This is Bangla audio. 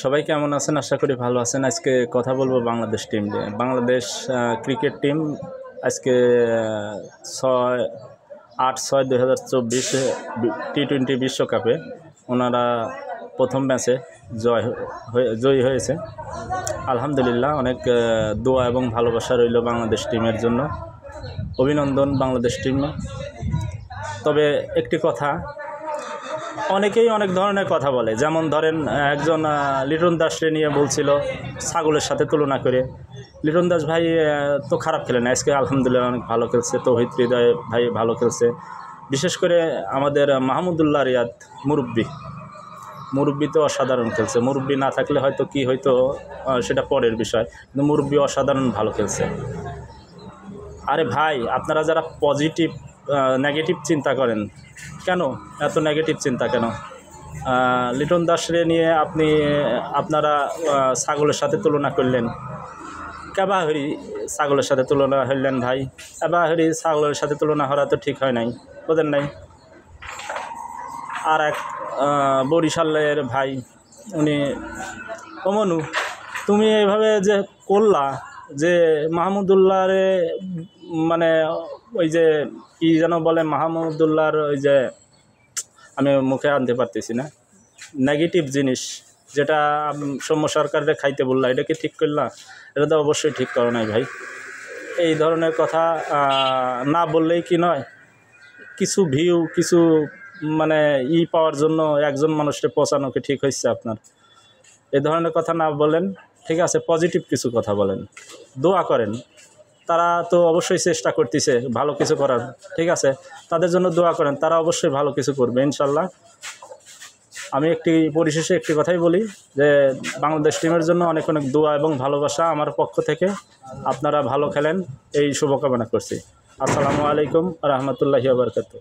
সবাই কেমন আছেন? আশা করি ভালো আছেন। আজকে কথা বলবো বাংলাদেশ টিম নিয়ে। বাংলাদেশ ক্রিকেট টিম আজকে 8/6/2024 টি-20 বিশ্বকাপে ওনারা প্রথম ম্যাচে জয়ী হয়েছে। আলহামদুলিল্লাহ, অনেক দোয়া এবং ভালোবাসা রইল বাংলাদেশ টিমের জন্য। অভিনন্দন বাংলাদেশ টিম। তবে একটি কথা, অনেকেই অনেক ধরনের কথা বলে, যেমন ধরেন একজন লিটন দাসকে নিয়ে বলছিল ছাগলের সাথে তুলনা করে। লিটন দাস ভাই তো খারাপ খেলে না, আজকে আলহামদুলিল্লাহ অনেক ভালো খেলছে। তৌহিদ হৃদয় ভাই ভালো খেলছে। বিশেষ করে আমাদের মাহমুদুল্লাহ রিয়াদ মুরব্বি তো অসাধারণ খেলছে। মুরব্বি না থাকলে হয়তো কি হয়তো সেটা পরের বিষয়, কিন্তু মুরব্বি অসাধারণ ভালো খেলছে। আরে ভাই, আপনারা যারা নেগেটিভ চিন্তা করেন, কেন এত নেগেটিভ চিন্তা কেন? লিটন দাসরে নিয়ে আপনারা ছাগলের সাথে তুলনা করলেন। কাবাহরি ছাগলের সাথে তুলনা হইলেন ভাই। কাবাহরি ছাগলের সাথে তুলনা করা তো ঠিক হয় নাই, বোঝেন নাই? আর এক বরিশালের ভাই, উনি অমনু, তুমি এইভাবে যে করলা যে মাহমুদুল্লাহরে, মানে ওই যে কি যেন বলে মাহমুদুল্লাহর, ওই যে আমি মুখে আনতে পারতেছি না, নেগেটিভ জিনিস যেটা সৌম্য সরকারের খাইতে বললা, এটা কি ঠিক করলা? এটা তো অবশ্যই ঠিক করো নাই ভাই। এই ধরনের কথা না বললেই কি নয়? কিছু ভিউ, কিছু মানে পাওয়ার জন্য একজন মানুষকে পচানোকে ঠিক হয়েছে আপনার? এই ধরনের কথা না বলেন, ঠিক আছে? পজিটিভ কিছু কথা বলেন, দোয়া করেন। তারা তো অবশ্যই চেষ্টা করতেছে ভালো কিছু করার, ঠিক আছে? তাদের জন্য দোয়া করেন, তারা অবশ্যই ভালো কিছু করবে ইনশাল্লাহ। আমি পরিশেষে একটি কথাই বলি যে বাংলাদেশ টিমের জন্য অনেক অনেক দোয়া এবং ভালোবাসা আমার পক্ষ থেকে। আপনারা ভালো খেলেন এই শুভকামনা করছি। আসসালামু আলাইকুম রহমতুল্লাহি ওয়া বারাকাতুহু।